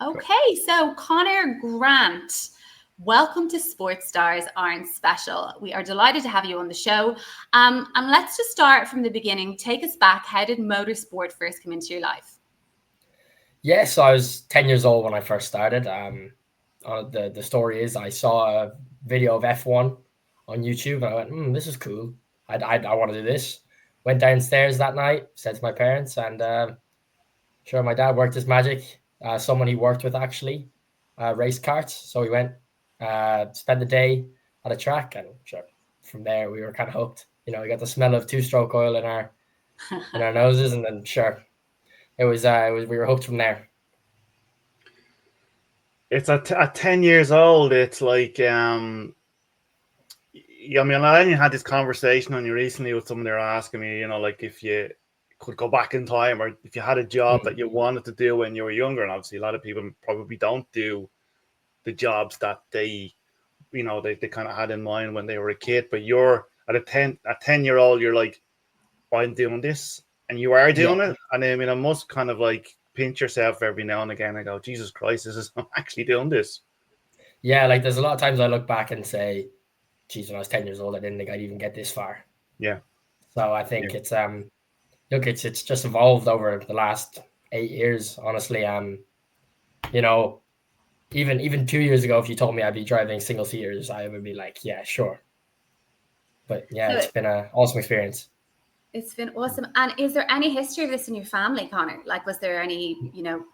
Okay, so Conor Grant, welcome to Sports Stars Aren't Special. We are delighted to have you on the show. And let's just start from the beginning. Take us back. How did motorsport first come into your life? Yeah, so I was 10 years old when I first started. The story is I saw a video of F1 on YouTube and I went, this is cool. I want to do this. Went downstairs that night, said to my parents, and sure, my dad worked his magic. Someone he worked with actually raced karts. So we went, spent the day at a track, and sure, from there we were kind of hooked. You know, we got the smell of two-stroke oil in our noses, and then sure, it was we were hooked from there. It's at 10 years old. It's like, I mean, I only had this conversation on you recently with someone. They were asking me, you know, like if you could go back in time, or if you had a job that you wanted to do when you were younger. And obviously, a lot of people probably don't do the jobs that they kind of had in mind when they were a kid. But you're at a 10-year-old, you're like, I'm doing this, and you are doing it. And I mean, I must kind of like pinch yourself every now and again and go, Jesus Christ, I'm actually doing this. Yeah, like there's a lot of times I look back and say, geez, when I was 10 years old, I didn't think I'd even get this far. Yeah. So I think it's look, it's just evolved over the last 8 years, honestly. You know, even 2 years ago, if you told me I'd be driving single seaters, I would be like, yeah, sure. But yeah, so it's been an awesome experience. It's been awesome. And is there any history of this in your family, Conor? Like, was there any, anyone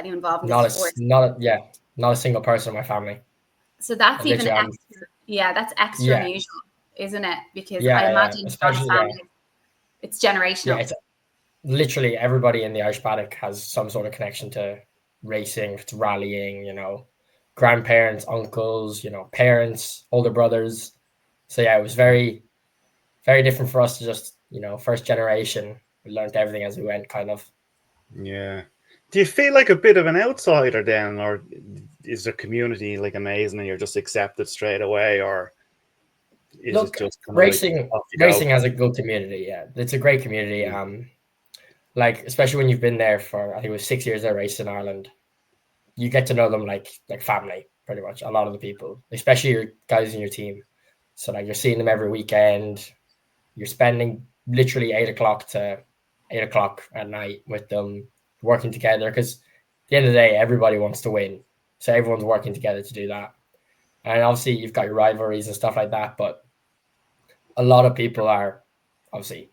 involved in this sport? Not a single person in my family. So that's even extra. Yeah, that's extra unusual, isn't it? Because I imagine it's generational. Yeah, it's literally everybody in the Irish paddock has some sort of connection to racing, it's rallying, grandparents, uncles, parents, older brothers. So yeah, it was very, very different for us to just, first generation. We learned everything as we went, kind of. Yeah. Do you feel like a bit of an outsider then, or is the community like amazing and you're just accepted straight away, or is it just kind racing? Racing has a good community. Yeah, it's a great community. Like especially when you've been there for, I think it was 6 years I raced in Ireland, you get to know them like family, pretty much. A lot of the people, especially your guys in your team. So like you're seeing them every weekend. You're spending literally 8 o'clock to 8 o'clock at night with them, working together, because at the end of the day, everybody wants to win. So everyone's working together to do that. And obviously you've got your rivalries and stuff like that, but a lot of people are obviously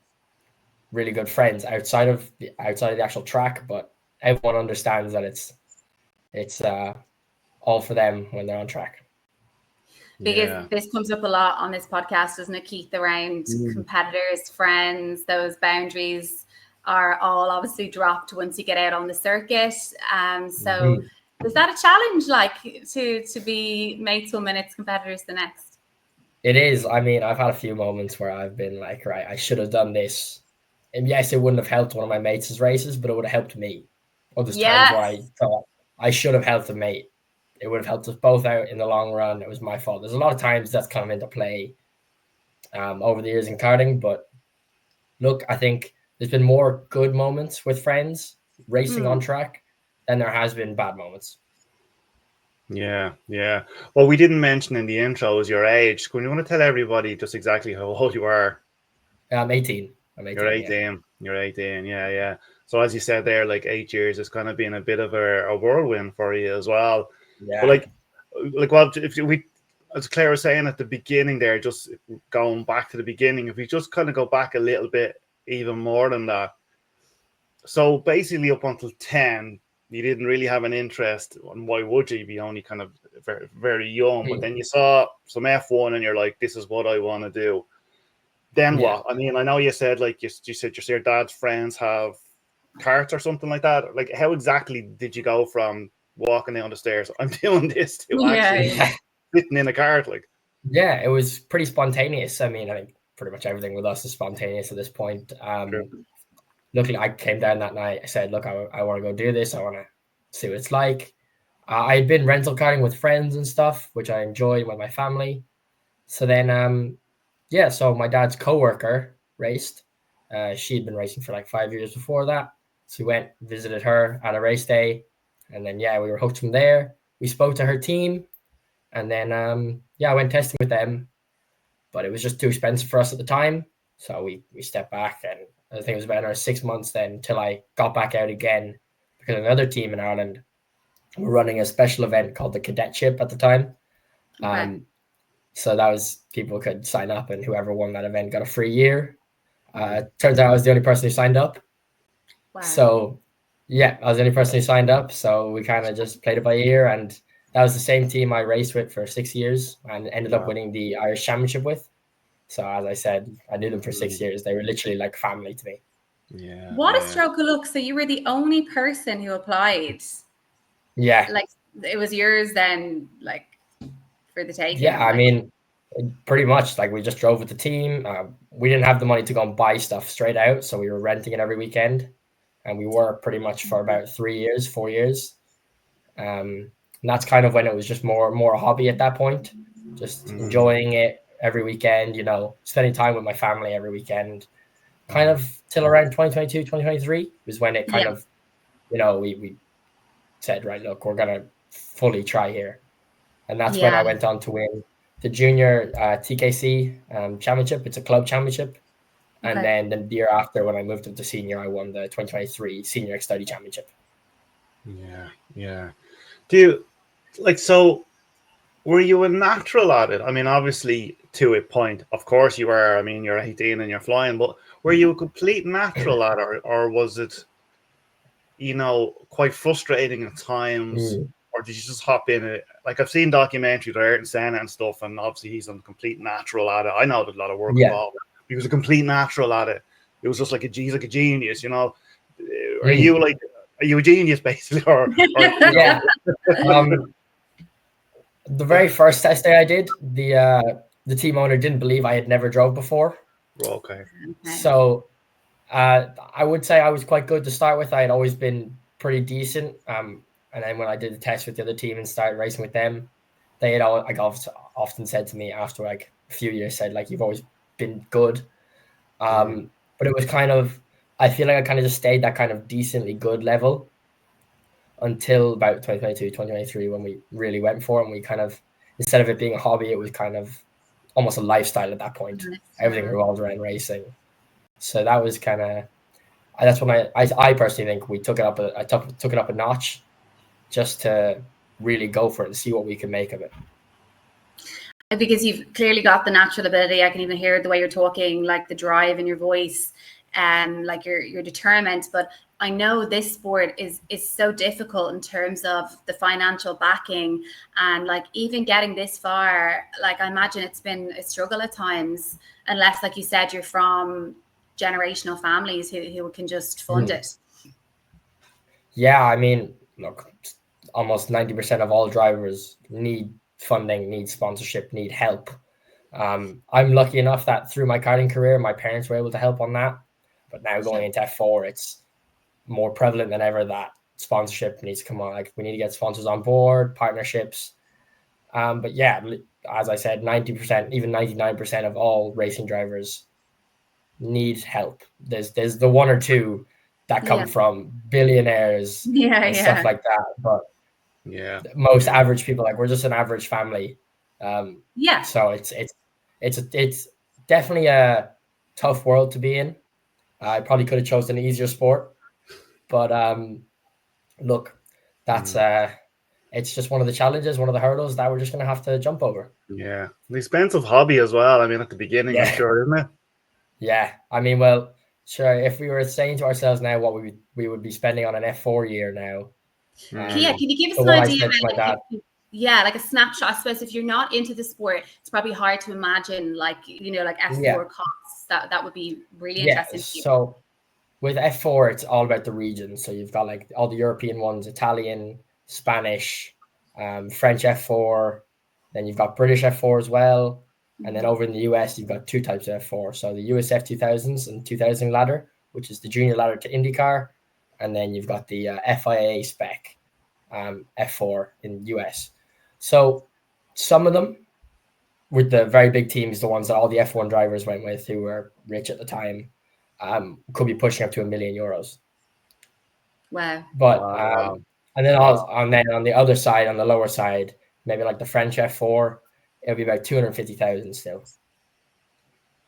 really good friends outside of the actual track, but everyone understands that it's all for them when they're on track. Because this comes up a lot on this podcast, doesn't it, Keith, around competitors, friends, those boundaries are all obviously dropped once you get out on the circuit. So is that a challenge, like to be mates one minute, competitors the next? It is. I mean, I've had a few moments where I've been like, right, I should have done this. And yes, it wouldn't have helped one of my mates' races, but it would have helped me. Or there's times where I thought I should have helped a mate. It would have helped us both out in the long run. It was my fault. There's a lot of times that's come into play over the years in karting. But look, I think there's been more good moments with friends racing on track than there has been bad moments. Yeah. Well, we didn't mention in the intro is your age. Can you want to tell everybody just exactly how old you are? I'm 18. You're 18. Yeah. You're 18. Yeah. So as you said there, like 8 years has kind of been a bit of a whirlwind for you as well. Yeah. But well, if we, as Claire was saying at the beginning there, just going back to the beginning, if we just kind of go back a little bit, even more than that. So basically up until 10, you didn't really have an interest, and why would you? Be only kind of very, very young. But then you saw some F1 and you're like, this is what I want to do. Then what? I mean, I know you said like you said your dad's friends have karts or something like that. Like, how exactly did you go from walking down the stairs, I'm doing this, to actually sitting in a kart? Like, yeah, it was pretty spontaneous. I mean, I think pretty much everything with us is spontaneous at this point. Luckily, I came down that night. I said, look, I want to go do this. I want to see what it's like. I had been rental karting with friends and stuff, which I enjoyed with my family. So then, so my dad's coworker raced. She'd been racing for like 5 years before that. So we went, visited her at a race day. And then, we were hooked from there. We spoke to her team, and then, I went testing with them, but it was just too expensive for us at the time. So we stepped back, and I think it was about another 6 months then until I got back out again, because another team in Ireland were running a special event called the Cadetship at the time. Okay. So that was, people could sign up, and whoever won that event got a free year. Turns out I was the only person who signed up. Wow. So I was the only person who signed up. So we kind of just played it by ear, and that was the same team I raced with for 6 years and ended up winning the Irish Championship with. So as I said, I knew them for 6 years. They were literally like family to me. Yeah. What a stroke of luck. So you were the only person who applied. Yeah. Like it was yours then, like for the taking. Yeah, I mean, pretty much. Like we just drove with the team. We didn't have the money to go and buy stuff straight out, so we were renting it every weekend, and we were pretty much for about 4 years. And that's kind of when it was just more a hobby at that point, just enjoying it every weekend, spending time with my family every weekend, kind of till around 2022, 2023 was when it kind of, we said, right, look, we're going to fully try here. And that's when I went on to win the junior TKC championship. It's a club championship. And then the year after, when I moved up to senior, I won the 2023 senior X-Study championship. Yeah. Do you, so were you a natural at it? I mean, obviously to a point, of course you were. I mean, you're 18 and you're flying, but were you a complete natural at it, or was it, quite frustrating at times? Or did you just hop in it? Like I've seen documentaries of Ayrton Senna and stuff, and obviously he's a complete natural at it. I know there's a lot of work involved. He was a complete natural at it. It was just like he's like a genius, Are you like, are you a genius basically, or yeah? The very first test day I did, the team owner didn't believe I had never drove before. Okay. So I would say I was quite good to start with. I had always been pretty decent. And then when I did the test with the other team and started racing with them, they had often said to me after like a few years, said like, you've always been good. But it was kind of, I feel like I kind of just stayed that kind of decently good level until about 2022, 2023, when we really went for it. And we kind of, instead of it being a hobby, it was kind of almost a lifestyle at that point. Everything revolved around racing. So that was kind of, that's when I personally think we took it up a notch, just to really go for it and see what we can make of it. Because you've clearly got the natural ability. I can even hear the way you're talking, like the drive in your voice, like you're determined. But I know this sport is so difficult in terms of the financial backing, and like even getting this far, like I imagine it's been a struggle at times, unless, like you said, you're from generational families who can just fund it. Yeah, I mean, look, almost 90% of all drivers need funding, need sponsorship, need help. I'm lucky enough that through my karting career, my parents were able to help on that. But now going into F4, it's more prevalent than ever that sponsorship needs to come on. Like we need to get sponsors on board, partnerships. But yeah, as I said, 90%, even 99% of all racing drivers need help. There's the one or two that come from billionaires and stuff like that. But most average people, like we're just an average family. So it's definitely a tough world to be in. I probably could have chosen an easier sport, but look, that's it's just one of the challenges, one of the hurdles that we're just going to have to jump over. Yeah, an expensive hobby as well. I mean, at the beginning, I'm sure, isn't it? Yeah, I mean, well, sure. If we were saying to ourselves now what we would be spending on an F4 year now. Can you give us an idea? Like a snapshot. I suppose if you're not into the sport, it's probably hard to imagine, like like F4 costs. That would be really interesting. So with F4, it's all about the region. So you've got like all the European ones, Italian, Spanish, French F4. Then you've got British F4 as well. And then over in the US, you've got two types of F4. So the USF 2000s and 2000 ladder, which is the junior ladder to IndyCar. And then you've got the FIA spec F4 in the US. So some of them with the very big teams, the ones that all the F1 drivers went with who were rich at the time, could be pushing up to €1 million. Wow. But And then on the other side, on the lower side, maybe like the French F4, it'll be about 250,000 still.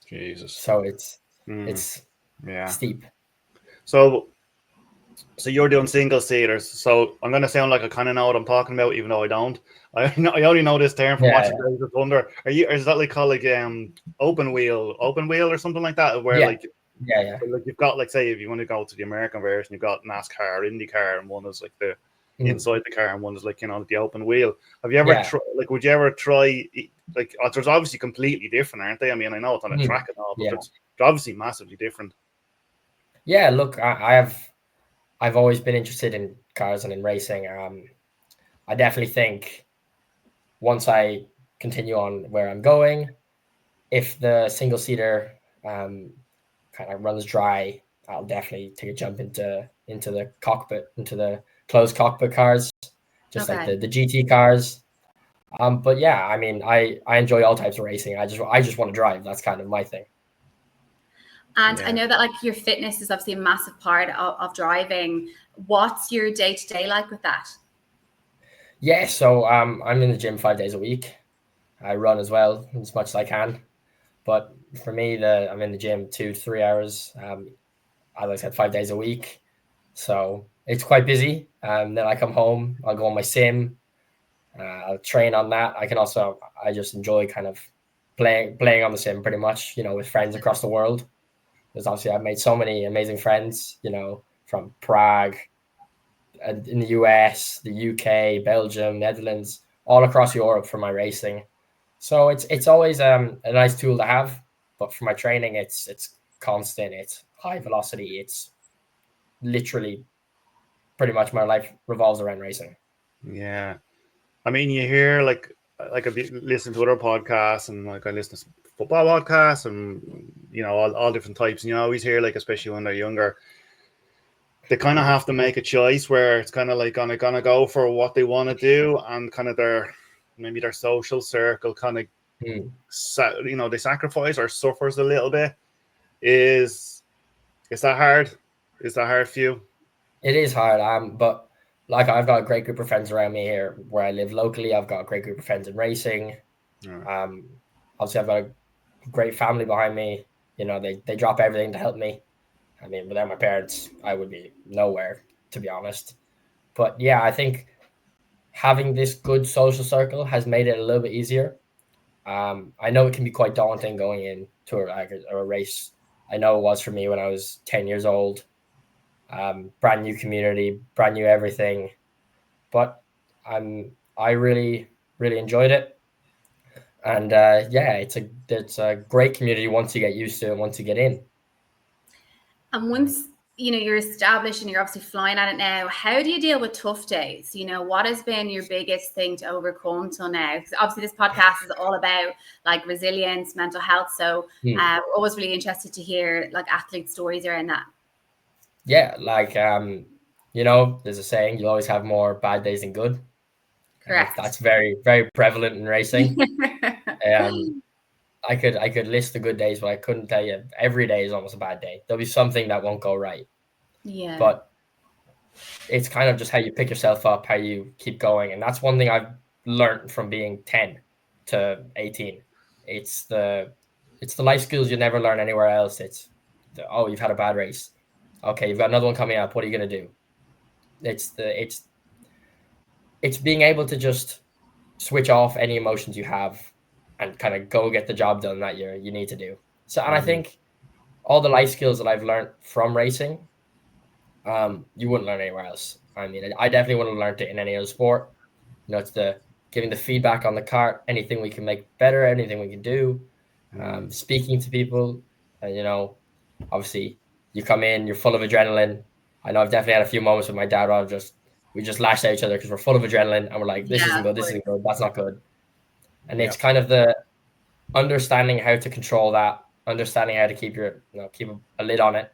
Jesus. So it's yeah steep. So you're doing single seaters. So I'm gonna sound like I kind of know what I'm talking about, even though I don't. I only know this term from watching Days of Thunder. Is that like called like open wheel or something like that? Where like you've got, like, say if you want to go to the American version, you've got NASCAR, IndyCar, and one is like the inside the car, and one is like, you know, the open wheel. Have you ever would you ever try, like, there's obviously completely different, aren't they? I mean, I know it's on a track and all, but they're obviously massively different. Yeah, look, I've always been interested in cars and in racing. I definitely think once I continue on where I'm going, if the single seater kind of runs dry, I'll definitely take a jump into the cockpit, into the closed cockpit cars, just like the GT cars. But yeah, I mean, I enjoy all types of racing. I just want to drive. That's kind of my thing. And I know that, like, your fitness is obviously a massive part of driving. What's your day-to-day like with that? Yeah, so I'm in the gym 5 days a week. I run as well as much as I can. But for me, I'm in the gym 2 to 3 hours, as I said, 5 days a week. So it's quite busy. Then I come home, I'll go on my sim, I'll train on that. I just enjoy kind of playing on the sim pretty much, you know, with friends across the world. Because obviously I've made so many amazing friends, you know, from Prague, in the US, the UK, Belgium, Netherlands, all across Europe for my racing. So it's always a nice tool to have. But for my training, it's constant. It's high velocity. It's literally pretty much my life revolves around racing. Yeah, I mean, you hear like I listen to other podcasts, and like I listen to football podcasts, and you know, all different types. And you always hear, like, especially when they're younger, they kind of have to make a choice where it's kind of like gonna go for what they want to do, and kind of their social circle kind of you know, they sacrifice or suffers a little bit. Is that hard? Is that hard for you? It is hard, but like, I've got a great group of friends around me here where I live locally. I've got a great group of friends in racing. Obviously I've got a great family behind me. You know, they drop everything to help me. I mean, without my parents, I would be nowhere, to be honest. But yeah, I think having this good social circle has made it a little bit easier. I know it can be quite daunting going into a race. I know it was for me when I was 10 years old. Brand new community, brand new everything. But I really, really enjoyed it. And yeah, it's a great community once you get used to it, once you get in. And once, you know, you're established and you're obviously flying at it now, how do you deal with tough days? You know, what has been your biggest thing to overcome till now? Because obviously this podcast is all about, like, resilience, mental health. So we're always really interested to hear, like, athlete stories around that. Yeah, like, you know, there's a saying, you always have more bad days than good. Correct. That's very, very prevalent in racing. I could list the good days, but I couldn't tell you every day is almost a bad day. There'll be something that won't go right. Yeah. But it's kind of just how you pick yourself up, how you keep going. And that's one thing I've learned from being 10 to 18. It's the life skills you never learn anywhere else. It's you've had a bad race. Okay, you've got another one coming up. What are you going to do? It's being able to just switch off any emotions you have and kind of go get the job done that you need to do. So, and I think all the life skills that I've learned from racing, you wouldn't learn anywhere else. I mean, I definitely wouldn't have learned it in any other sport. You know, it's the giving the feedback on the cart, anything we can make better, anything we can do, speaking to people. You know, obviously you come in, you're full of adrenaline. I know I've definitely had a few moments with my dad where we just lashed at each other because we're full of adrenaline and we're like, this isn't good, this isn't good, that's not good. And it's kind of the understanding how to control that, understanding how to keep keep a lid on it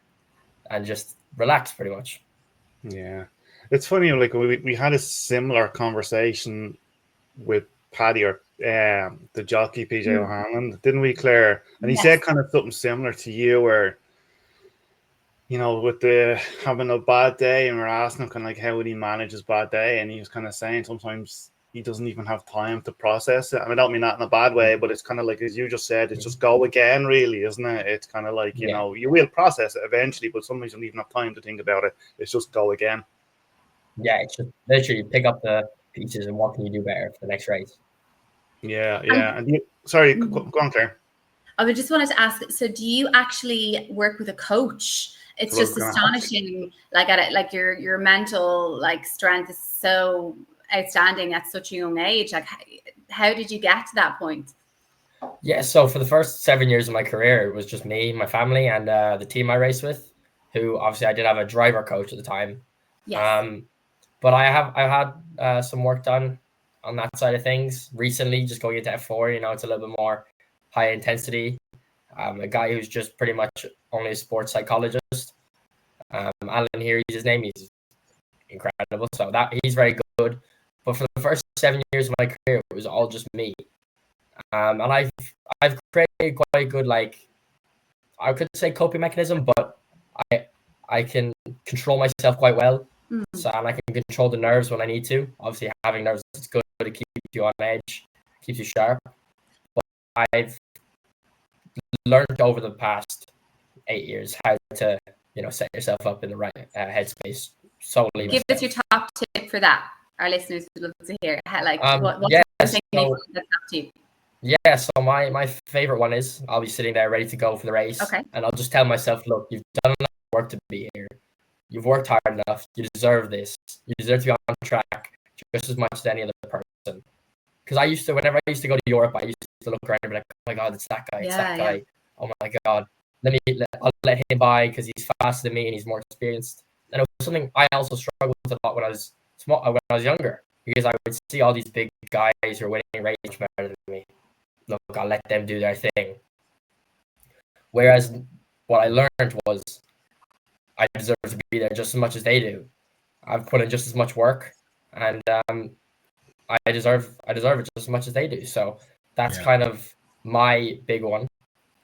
and just relax pretty much. Yeah. It's funny, like we had a similar conversation with Paddy, or the jockey PJ O'Hanlon, didn't we, Claire? And he said kind of something similar to you, where you know, with the having a bad day, and we're asking him kind of like how would he manage his bad day, and he was kind of saying sometimes he doesn't even have time to process it. I mean, I don't mean that in a bad way, but it's kind of like, as you just said, it's just go again, really, isn't it? It's kind of like, you know, you will process it eventually, but sometimes you don't even have time to think about it. It's just go again. Yeah, it's just literally pick up the pieces and what can you do better for the next race. Yeah. And sorry, go on, Claire. I would just wanted to ask, so do you actually work with a coach? It's just astonishing, like at it, like your mental like strength is so outstanding at such a young age. Like, how did you get to that point? Yeah, so for the first 7 years of my career, it was just me, my family, and the team I raced with, who obviously I did have a driver coach at the time. Yes. But I've had some work done on that side of things recently, just going into F4. You know, it's a little bit more high intensity. A guy who's just pretty much only a sports psychologist. Alan here, his name. He's incredible. So that he's very good. But for the first 7 years of my career, it was all just me. And I've created quite a good, like, I could say coping mechanism, but I can control myself quite well. So and I can control the nerves when I need to. Obviously, having nerves is good to keep you on edge, keeps you sharp. But I've learned over the past 8 years how to, you know, set yourself up in the right headspace. Solely. Give us your top tip for that. Our listeners would love to hear. Like, what's the thing that's up to you? Yeah, so my favorite one is I'll be sitting there ready to go for the race. Okay. And I'll just tell myself, look, you've done enough work to be here. You've worked hard enough. You deserve this. You deserve to be on track just as much as any other person. Because whenever I used to go to Europe, I used to look around and be like, oh my God, it's that guy. It's that guy. Oh my God. I'll let him by because he's faster than me and he's more experienced. And it was something I also struggled with a lot when I was small, when I was younger, because I would see all these big guys who are winning race better than me. Look, I'll let them do their thing. Whereas what I learned was I deserve to be there just as much as they do. I've put in just as much work, and I deserve it just as much as they do. So that's kind of my big one.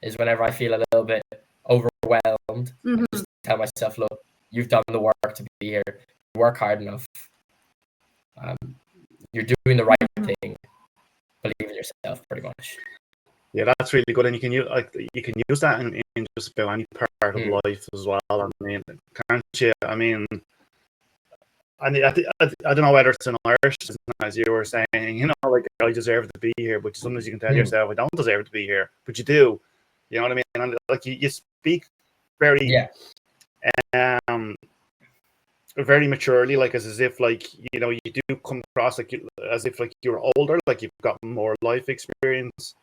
Is whenever I feel a little bit overwhelmed, I just tell myself, look, you've done the work to be here. You work hard enough. You're doing the right thing. Believe in yourself, pretty much. Yeah, that's really good, and you can use that in just about any part of life as well. I mean, can't you? I mean, I don't know whether it's an Irish, as you were saying, you know, like I deserve to be here, but sometimes you can tell yourself I don't deserve to be here, but you do. You know what I mean? And like you speak very, very maturely, like as if like you know you do come across like as if like you're older, like you've got more life experience,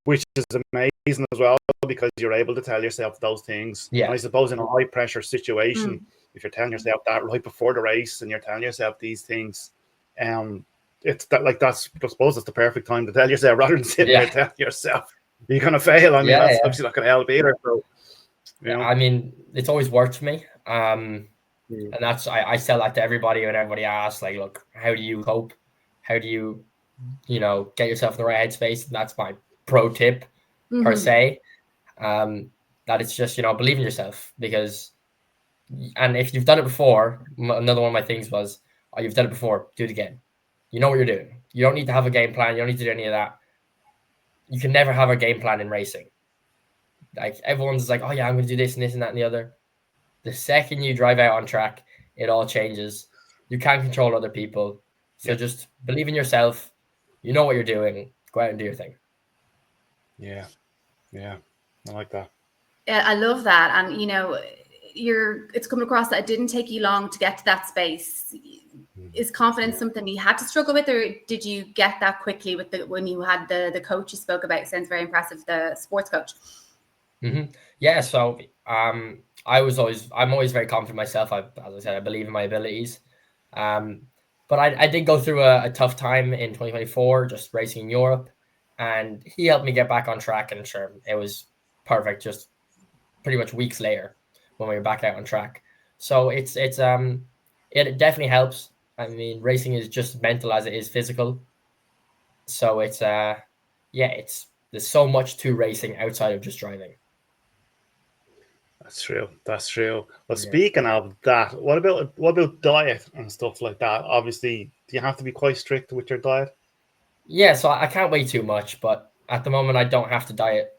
which is amazing as well because you're able to tell yourself those things. Yeah. And I suppose in a high pressure situation, if you're telling yourself that right before the race and you're telling yourself these things, it's that like I suppose it's the perfect time to tell yourself rather than sitting there telling yourself you're gonna fail. I mean, that's obviously not gonna help either. So, you know? I mean, it's always worked for me. And that's I tell that to everybody when everybody asks, like, look, how do you cope? How do you, you know, get yourself in the right headspace? And that's my pro tip per se. That it's just, you know, believe in yourself because, and if you've done it before, another one of my things was, oh, you've done it before, do it again. You know what you're doing. You don't need to have a game plan. You don't need to do any of that. You can never have a game plan in racing. Like everyone's like, oh yeah, I'm going to do this and this and that and the other. The second you drive out on track, it all changes. You can't control other people. So just believe in yourself. You know what you're doing. Go out and do your thing. Yeah. I like that. Yeah, I love that. And you know, it's coming across that it didn't take you long to get to that space. Is confidence something you had to struggle with, or did you get that quickly with when you had the coach you spoke about? It sounds very impressive, the sports coach. Yeah, so I'm always very confident in myself. As I said, I believe in my abilities. But I did go through a tough time in 2024, just racing in Europe, and he helped me get back on track. And sure, it was perfect. Just pretty much weeks later when we were back out on track. So it definitely helps. I mean, racing is just mental as it is physical. So it's there's so much to racing outside of just driving. That's true. That's true. Well, speaking of that, what about diet and stuff like that? Obviously, do you have to be quite strict with your diet? Yeah, so I can't weigh too much, but at the moment I don't have to diet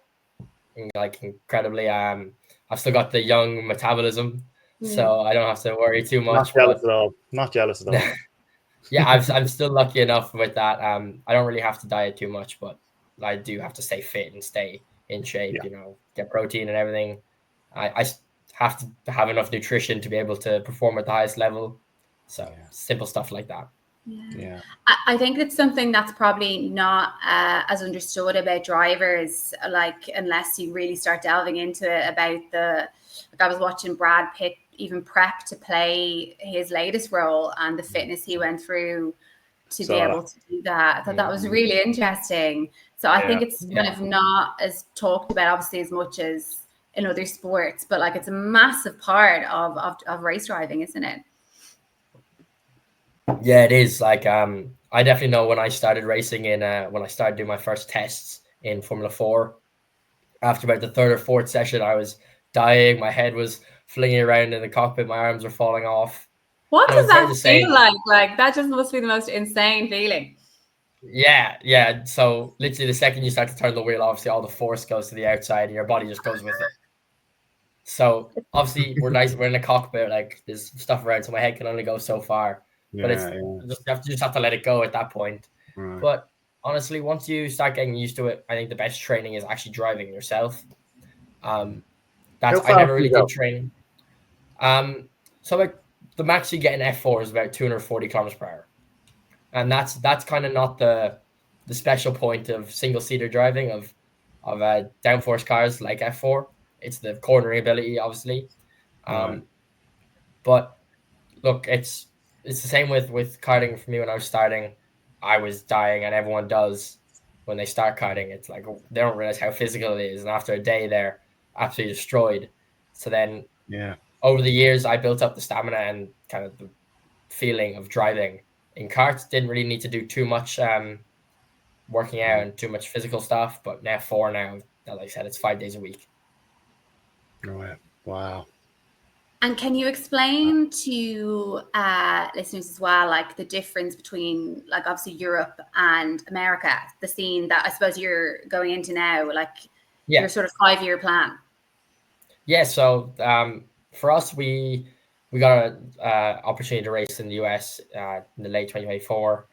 like incredibly. I've still got the young metabolism, so I don't have to worry too Not much. jealous But at all. Not jealous at all. yeah, I'm still lucky enough with that. I don't really have to diet too much, but I do have to stay fit and stay in shape. Yeah. Get protein and everything. I have to have enough nutrition to be able to perform at the highest level. So simple stuff like that. Yeah. I think it's something that's probably not as understood about drivers, like unless you really start delving into it. About like I was watching Brad Pitt even prep to play his latest role and the fitness he went through to be able to do that. I thought that was really interesting. So I think it's kind of not as talked about, obviously, as much as in other sports, but like it's a massive part of race driving, isn't it? Yeah, it is. Like, I definitely know when I started racing when I started doing my first tests in Formula 4, after about the third or fourth session, I was dying. My head was flinging around in the cockpit. My arms were falling off. What does that feel like? Like, that just must be the most insane feeling. Yeah. So literally the second you start to turn the wheel, obviously all the force goes to the outside and your body just goes with it. So obviously we're in the cockpit, like there's stuff around, so my head can only go so far. But just have to let it go at that point. Right. But honestly, once you start getting used to it, I think the best training is actually driving yourself. I never really did training. So like the max you get in F4 is about 240 kilometers per hour, and that's kind of not the special point of single seater driving of downforce cars like F4. It's the cornering ability, obviously. But look, it's the same with karting for me. When I was starting, I was dying, and everyone does when they start karting. It's like they don't realize how physical it is, and after a day, they're absolutely destroyed. So then, over the years, I built up the stamina and kind of the feeling of driving in karts. Didn't really need to do too much working out and too much physical stuff. But now, like I said, it's 5 days a week. Right. Wow. And can you explain to listeners as well, like the difference between, like, obviously Europe and America, the scene that I suppose you're going into now, like your sort of 5-year plan? Yeah. So for us, we got an opportunity to race in the US in the late 2024,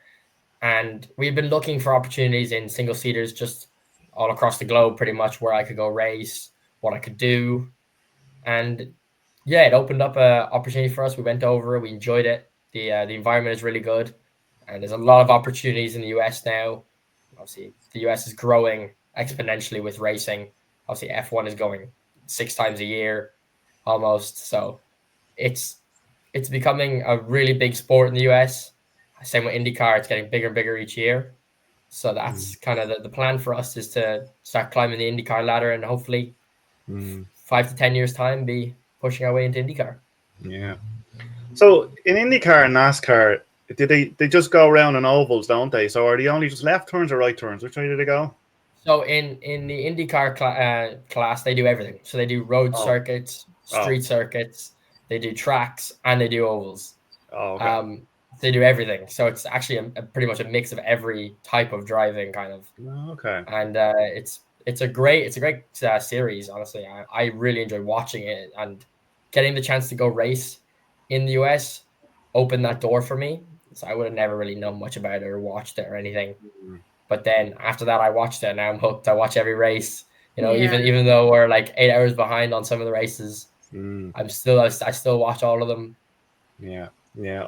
and we've been looking for opportunities in single seaters just all across the globe, pretty much, where I could go race, what I could do, and yeah, it opened up an opportunity for us. We went over, we enjoyed it. The environment is really good, and there's a lot of opportunities in the US now. Obviously, the US is growing exponentially with racing. Obviously, F1 is going 6 times a year almost. So it's becoming a really big sport in the US. Same with IndyCar, it's getting bigger and bigger each year. So that's kind of the plan for us, is to start climbing the IndyCar ladder and hopefully 5 to 10 years time be pushing our way into IndyCar. Yeah. So in IndyCar and NASCAR, they just go around in ovals, don't they? So are they only just left turns or right turns? Which way do they go? So in the IndyCar class, they do everything. So they do road circuits, street circuits, they do tracks, and they do ovals. They do everything. So it's actually a pretty much a mix of every type of driving, kind of. Okay. And it's a great series. Honestly, I really enjoy watching it, and getting the chance to go race in the US opened that door for me. So I would have never really known much about it or watched it or anything. But then after that, I watched it, and now I'm hooked. I watch every race. Even though we're like 8 hours behind on some of the races, I still watch all of them. Yeah.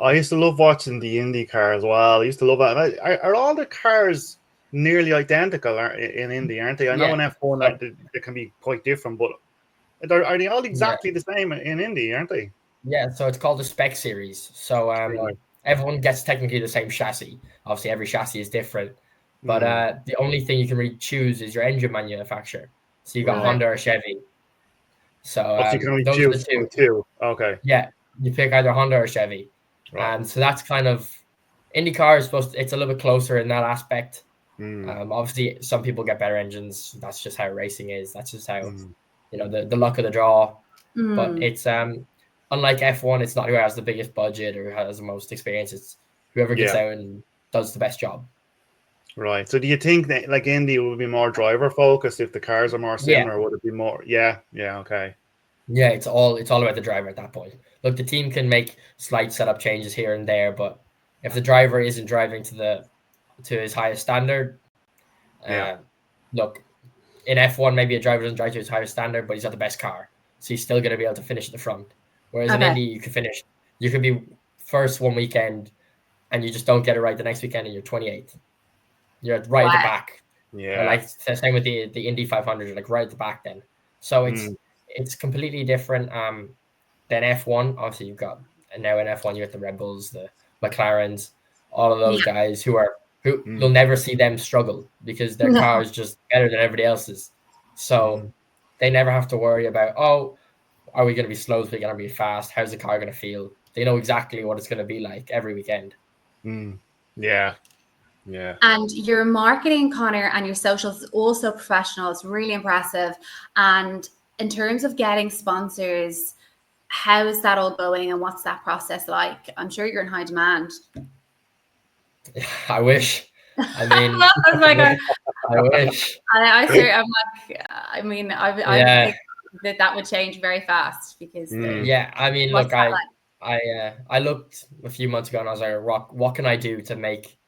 I used to love watching the IndyCar as well. I used to love it. Are all the cars nearly identical in Indy, aren't they? I know in F1 they can be quite different, but are they all exactly the same in Indy, aren't they? Yeah, so it's called the Spec Series. So everyone gets technically the same chassis. Obviously, every chassis is different. But the only thing you can really choose is your engine manufacturer. So you got Honda or Chevy. So you can only those choose are the two. Okay. Yeah, you pick either Honda or Chevy. And so that's kind of, IndyCar is it's a little bit closer in that aspect. Obviously, some people get better engines. That's just how racing is. That's just how, the luck of the draw. But it's unlike F1, it's not who has the biggest budget or who has the most experience. It's whoever gets out and does the best job. Right. So do you think that like Indy would be more driver focused if the cars are more similar? Would it be more? Yeah. Okay. Yeah, it's all about the driver at that point. Look, the team can make slight setup changes here and there, but if the driver isn't driving to his highest standard, look, in F1 maybe a driver doesn't drive to his highest standard, but he's got the best car, so he's still going to be able to finish at the front. Whereas in Indy, you could be first one weekend, and you just don't get it right the next weekend, and you're 28th. You're right at the back. Yeah. Like same with the Indy 500, you're like right at the back then. So it's completely different than F1. Obviously, you've got, and now in F1 you have the Red Bulls, the McLarens, all of those guys who you'll never see them struggle because their car is just better than everybody else's. So they never have to worry about, are we going to be slow? Are we going to be fast? How's the car going to feel? They know exactly what it's going to be like every weekend. Yeah. And your marketing, Conor, and your socials is also professional. It's really impressive. And in terms of getting sponsors, how is that all going and what's that process like? I'm sure you're in high demand. I wish. I mean, oh my God. I wish. I think that would change very fast because I mean, look, I looked a few months ago and I was like, what can I do to make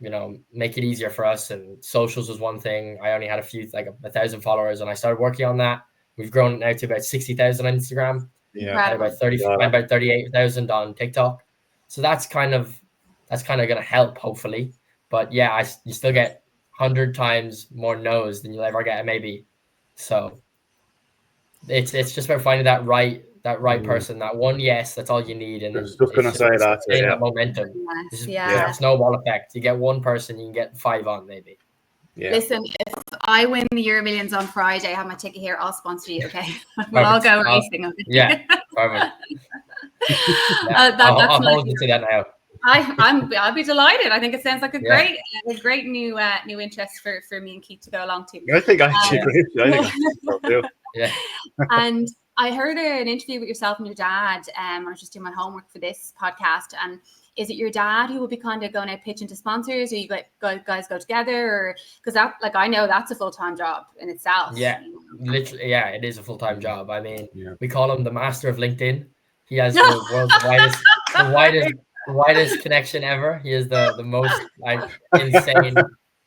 it easier for us? And socials was one thing. I only had 1,000 followers, and I started working on that. We've grown now to about 60,000 on Instagram. Yeah, and about 38,000 on TikTok. So that's kind of going to help, hopefully. But yeah, you still get 100 times more no's than you'll ever get, maybe. So it's just about finding that right person, that one yes, that's all you need. And just gonna say that momentum. Yeah, snowball effect. You get one person, you can get 5 on, maybe. Yeah. Listen, if I win the Euro Millions on Friday, I have my ticket here, I'll sponsor you, okay? We'll all go racing. Okay? Yeah, perfect. I'll hold you to that now. I'll be delighted. I think it sounds like a great new interest for me and Keith to go along to. I think I agree. Yeah. And I heard an interview with yourself and your dad. I was just doing my homework for this podcast. And is it your dad who will be kind of going out pitching to sponsors, or you guys go together, or because that, like, I know that's a full-time job in itself. Yeah, literally, yeah, it is a full-time job. I mean, we call him the master of LinkedIn. He has the world's widest connection ever. He is the most insane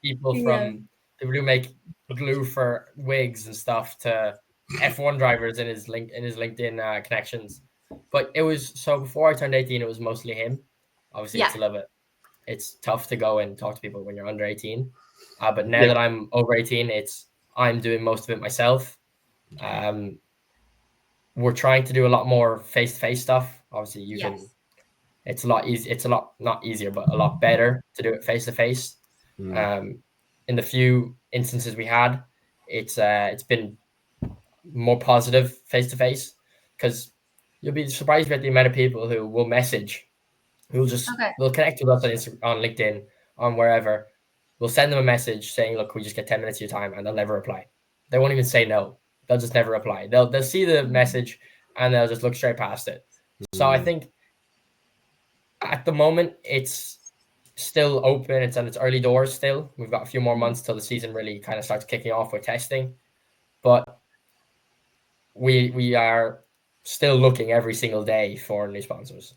people, from people who make glue for wigs and stuff to F1 drivers in his LinkedIn connections. But it was, so before I turned 18, it was mostly him. Obviously, it's a little bit, it's tough to go and talk to people when you're under 18. But now that I'm over 18, I'm doing most of it myself. We're trying to do a lot more face-to-face stuff. Obviously, you can. It's a lot easy. It's a lot, not easier, but a lot better to do it face-to-face. In the few instances we had, it's been more positive face-to-face, because you'll be surprised about the amount of people who will message, who'll connect with us on LinkedIn, on wherever. We'll send them a message saying, look, we just get 10 minutes of your time, and they'll never reply. They won't even say no. They'll just never reply. They'll see the message and they'll just look straight past it. So I think at the moment it's still open. It's on its early doors still. We've got a few more months till the season really kind of starts kicking off with testing. But we are still looking every single day for new sponsors.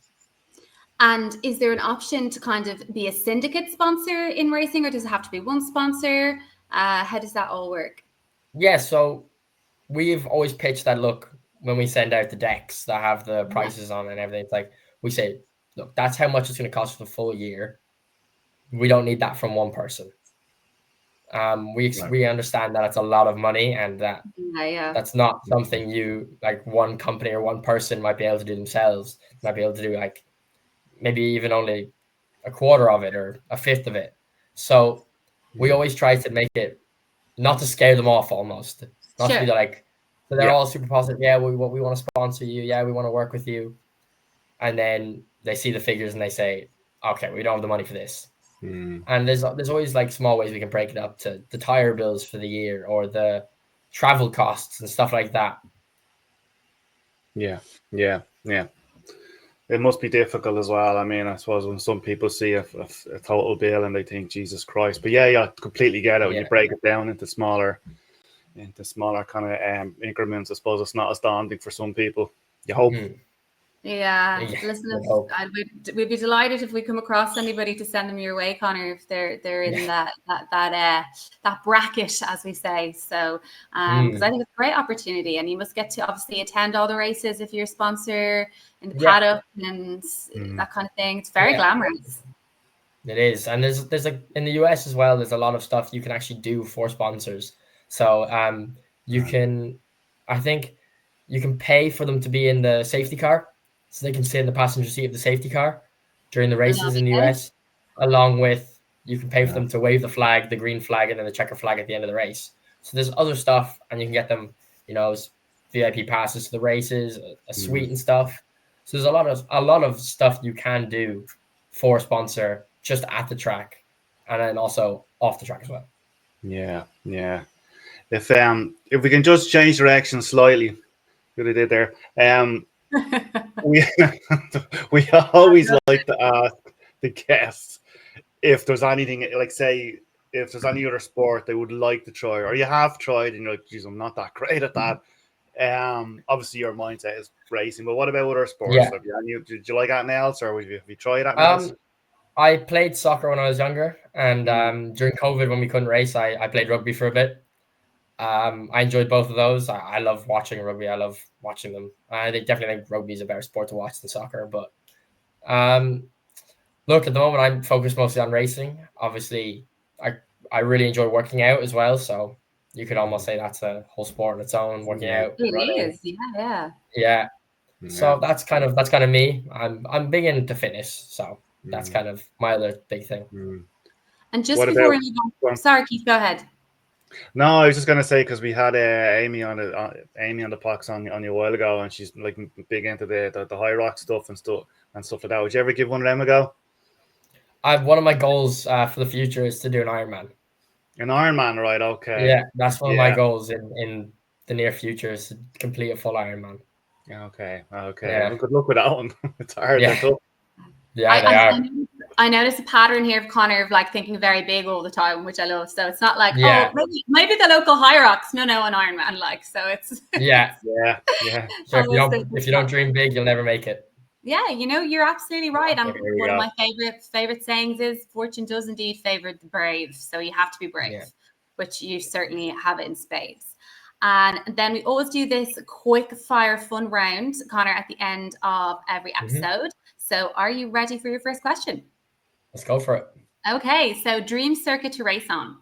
And is there an option to kind of be a syndicate sponsor in racing, or does it have to be one sponsor? How does that all work? Yeah, so we've always pitched that, look, when we send out the decks that have the prices on and everything, it's like, we say, look, that's how much it's going to cost for the full year. We don't need that from one person. We understand that it's a lot of money, and that that's not something you, like, one company or one person might be able to do themselves. Might be able to do, like, maybe even only a quarter of it or a fifth of it. So we always try to make it, not to scare them off, almost. Not to be like, so they're all super positive. Yeah, we want to sponsor you. Yeah, we want to work with you. And then they see the figures and they say, okay, we don't have the money for this. And there's always, like, small ways we can break it up, to the tire bills for the year or the travel costs and stuff like that. Yeah. It must be difficult as well. I mean, I suppose when some people see a total bill and they think Jesus Christ, but yeah, completely get it. When you break it down into smaller kind of increments, I suppose it's not as daunting for some people. You hope. Yeah, listen, we'd be delighted if we come across anybody to send them your way, Conor, if they're in that bracket, as we say. So, because I think it's a great opportunity, and you must get to obviously attend all the races if you're a sponsor in the paddock and that kind of thing. It's very glamorous. It is, and there's in the US as well. There's a lot of stuff you can actually do for sponsors. So, you can, I think, you can pay for them to be in the safety car, so they can sit in the passenger seat of the safety car during the races in the US. Along with, you can pay for them to wave the flag, the green flag, and then the checker flag at the end of the race. So there's other stuff, and you can get them, VIP passes to the races, a suite and stuff. So there's a lot of stuff you can do for a sponsor just at the track, and then also off the track as well. Yeah. If we can just change direction slightly, what I did there. We always like to ask the guests if there's anything, like, say, if there's any other sport they would like to try, or you have tried and you're like, geez, I'm not that great at that. Obviously your mindset is racing, but what about other sports? Yeah. Did you like anything else, or have you tried anything else? I played soccer when I was younger, and during COVID when we couldn't race, I played rugby for a bit. I enjoyed both of those. I love watching rugby. I love watching them. I definitely think rugby is a better sport to watch than soccer. But look, at the moment I'm focused mostly on racing. Obviously, I really enjoy working out as well. So you could almost say that's a whole sport on its own. Working out, running. It is, yeah. So that's kind of me. I'm big into fitness, so that's kind of my other big thing. And just before we move on, sorry, Keith, go ahead. No, I was just gonna say, because we had Amy on the box on you a while ago, and she's like big into the high rock stuff and stuff like that. Would you ever give one of them a go? One of my goals for the future is to do an Ironman. An Ironman, right? Okay. Yeah, that's one of my goals in the near future, is to complete a full Ironman. Okay. Yeah. Well, good luck with that one. It's hard. Yeah. They're tough. Yeah, they are. I notice a pattern here of Conor of like thinking very big all the time, which I love. So it's not like, maybe the local high rocks. No, an Ironman. Like, so it's yeah. So if you don't dream big, you'll never make it. Yeah, you're absolutely right. And one of my favorite sayings is, fortune does indeed favor the brave. So you have to be brave, which you certainly have it in spades. And then we always do this quick fire fun round, Conor, at the end of every episode. So are you ready for your first question? Let's go for it. Okay, so dream circuit to race on?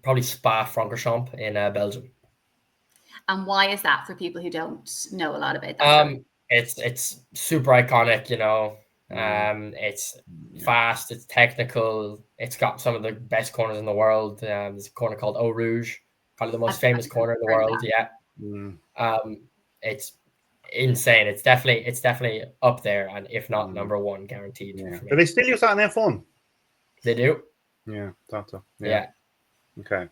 Probably Spa-Francorchamps in Belgium. And why is that, for people who don't know a lot about that? It's super iconic, it's fast, it's technical, it's got some of the best corners in the world. There's a corner called Eau Rouge, probably the most famous corner in the world. It's insane. It's definitely up there, and if not number one, guaranteed. Do they still use that in F1? They do. Yeah, thought so. Yeah. Okay.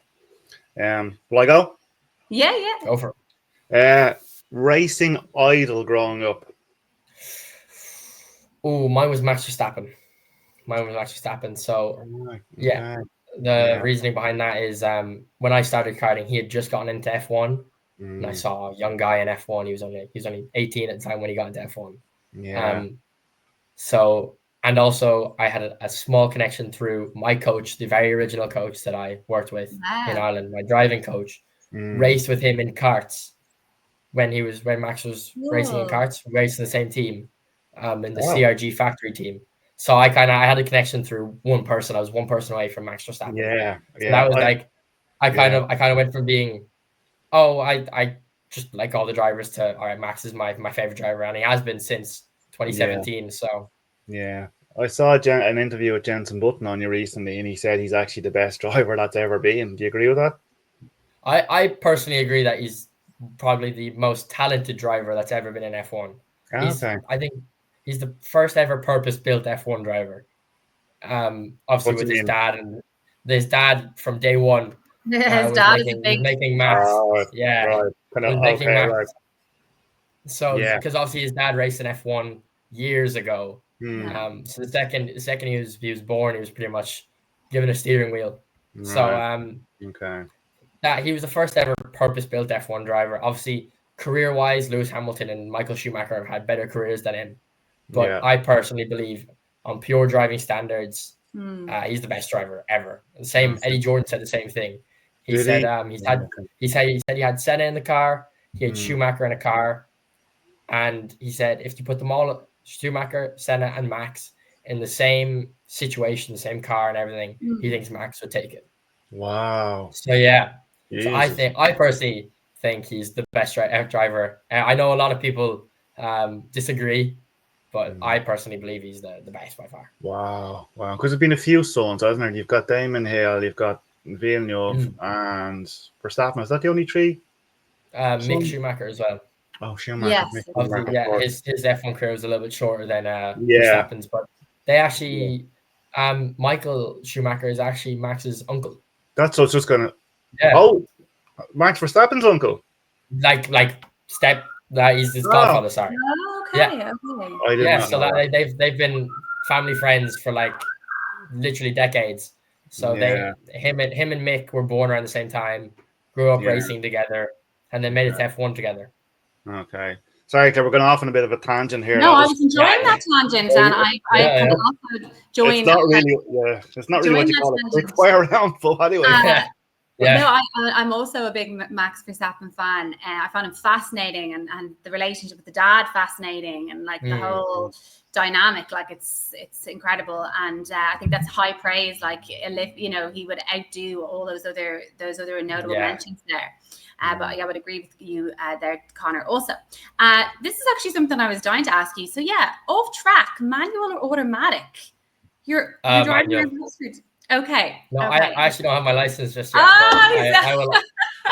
Will I go? Yeah. Go for it. Racing idol growing up. Oh, mine was Max Verstappen. So the reasoning behind that is when I started karting, he had just gotten into F1. And I saw a young guy in F1. He was only 18 at the time when he got into F1. Yeah. So, and also I had a small connection through my coach, the very original coach that I worked with in Ireland, my driving coach. Raced with him in karts when Max was racing in karts. We raced in the same team, in the CRG factory team. So I had a connection through one person. I was one person away from Max Verstappen. Yeah. So that was I kind of went from being, I just like all the drivers, to all right, Max is my favorite driver, and he has been since 2017. So I saw an interview with Jenson Button on you recently, and he said he's actually the best driver that's ever been. Do you agree with that? I personally agree that he's probably the most talented driver that's ever been in F1. I think he's the first ever purpose-built F1 driver. Obviously with his dad, and his dad from day one. His dad is making maths. Right. Maths. So because obviously his dad raced in F1 years ago. So the second he was born, he was pretty much given a steering wheel. Right. So that he was the first ever purpose-built F1 driver. Obviously, career-wise, Lewis Hamilton and Michael Schumacher have had better careers than him. But I personally believe on pure driving standards, he's the best driver ever. And same Eddie Jordan said the same thing. He said he had Senna in the car, he had Schumacher in a car, and he said if you put them all, Schumacher, Senna, and Max in the same situation, the same car and everything, he thinks Max would take it. Wow. So yeah. So I personally think he's the best driver. I know a lot of people disagree, but I personally believe he's the best by far. Wow. Because there's been a few sons, hasn't there? You've got Damon Hill, you've got Villeneuve, and Verstappen. Is that the only three? Mick Schumacher as well. Oh, Schumacher. Yes. His F1 career was a little bit shorter than Verstappen's, but they actually, Michael Schumacher is actually Max's uncle. That's so it's just gonna. Yeah. Oh, Max Verstappen's uncle. Like he's his godfather. Sorry. Okay. So they've been family friends for like literally decades. So him and Mick were born around the same time, grew up racing together, and then made it to F1 together. Okay. Sorry, Claire, we're going off on a bit of a tangent here. No, I was enjoying that tangent, and I can also join. It's not really what you call a quick fire round, but anyway. No, I'm also a big Max Verstappen fan. I found him fascinating, and the relationship with the dad fascinating, and like the whole dynamic, like it's incredible. And I think that's high praise. Like, he would outdo all those other notable mentions there. But I would agree with you there, Conor. Also, this is actually something I was dying to ask you. So off track, manual or automatic? You're driving your Oxford. Okay. No, okay. I actually don't have my license just yet. I will.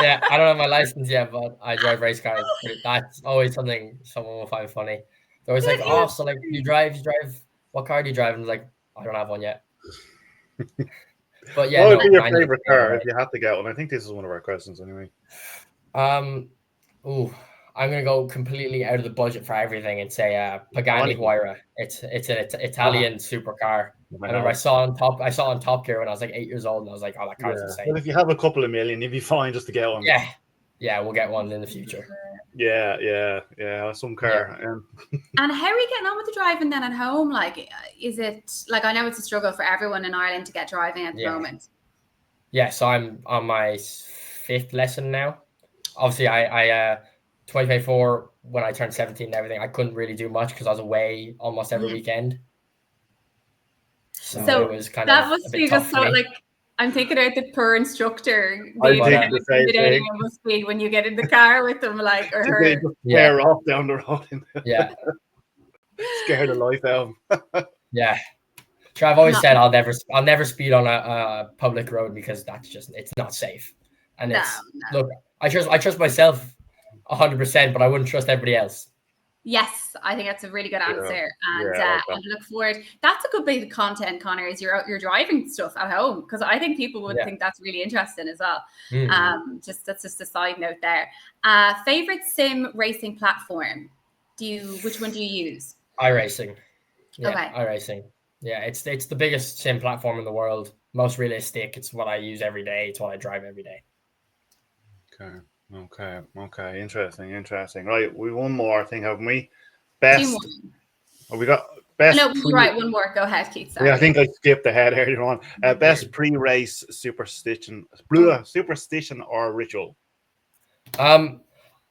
Yeah, I don't have my license yet, but I drive race cars. That's always something someone will find funny. They're always like, "Oh, so like you drive? What car do you drive?" And like, I don't have one yet. But what would be your favorite car if you had to get one? I think this is one of our questions anyway. I'm gonna go completely out of the budget for everything and say Pagani Huayra. It's an Italian supercar. I remember I saw on Top Gear when I was like 8 years old, and I was like, "Oh, that car's insane." Well, if you have a couple of million, you'd be fine just to get one. Yeah, we'll get one in the future. Yeah, some car. And how are you getting on with the driving then at home? Like, is it like, I know it's a struggle for everyone in Ireland to get driving at the moment. Yeah, so I'm on my 5th lesson now. Obviously, I 2024 when I turned 17 and everything, I couldn't really do much because I was away almost every weekend. So it was kind of must be just so like. I'm thinking about the per instructor. It must be when you get in the car with them, like, or her. They just tear off down the road. Scare the life out of them. Yeah. Sure, I've always said I'll never speed on a public road because it's not safe. And look, I trust myself 100%, but I wouldn't trust everybody else. Yes, I think that's a really good answer, and I look forward. That's a good bit of content, Conor, is your driving stuff at home, because I think people would think that's really interesting as well. That's just a side note there. Favorite sim racing platform? Which one do you use? iRacing. Yeah, iRacing. Yeah, it's the biggest sim platform in the world. Most realistic. It's what I use every day. It's what I drive every day. Okay. Interesting. Right, we one more thing, haven't we? Best. We got best. No, right. One more. Go ahead, Keith. Sorry. Yeah, I think I skipped ahead earlier on. Best pre-race superstition or ritual. I'm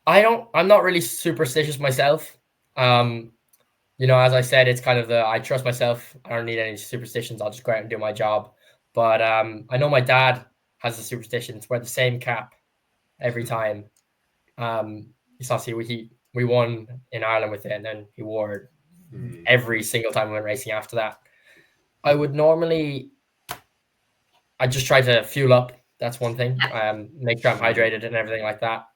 not really superstitious myself. As I said, it's kind of I trust myself. I don't need any superstitions. I'll just go out and do my job. But I know my dad has a superstition to wear the same cap every time. We won in Ireland with it, and then he wore it every single time we went racing after that. I just try to fuel up. That's one thing. Make sure I'm hydrated and everything like that.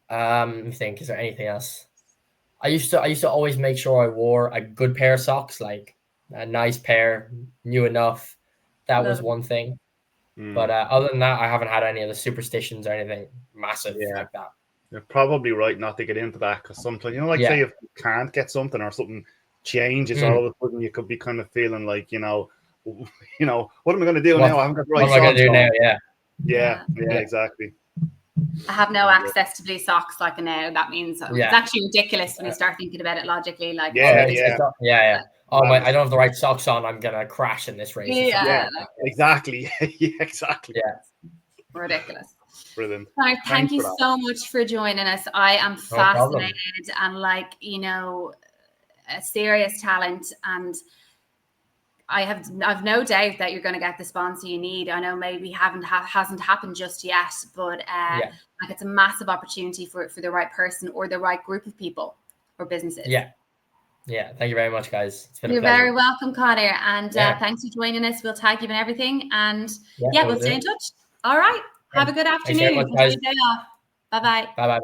Let me think, is there anything else? I used to always make sure I wore a good pair of socks, like a nice pair, new enough. That was one thing. But other than that, I haven't had any of the superstitions or anything massive like that. You're probably right not to get into that, because sometimes, you know, like say if you can't get something or something changes, all of a sudden you could be kind of feeling like, you know, what am I going to do now? I haven't got the right socks. What am I going to do now? Yeah, exactly. I have no access to blue socks like now. That means it's actually ridiculous when you start thinking about it logically. Like, yeah. Oh my! I don't have the right socks on. I'm gonna crash in this race. Yeah, exactly. Exactly. Yeah, ridiculous. Brilliant. Conor, thank you so much for joining us. I am fascinated and, like, you know, a serious talent, and I've no doubt that you're going to get the sponsor you need. I know maybe hasn't happened just yet, but like, it's a massive opportunity for the right person or the right group of people or businesses. Yeah. Thank you very much, guys. It's been You're a pleasure. very welcome, Conor, and thanks for joining us. We'll tag you and everything, and we'll stay in touch. All right. Have a good afternoon. Much, enjoy your day off. Bye-bye. Bye.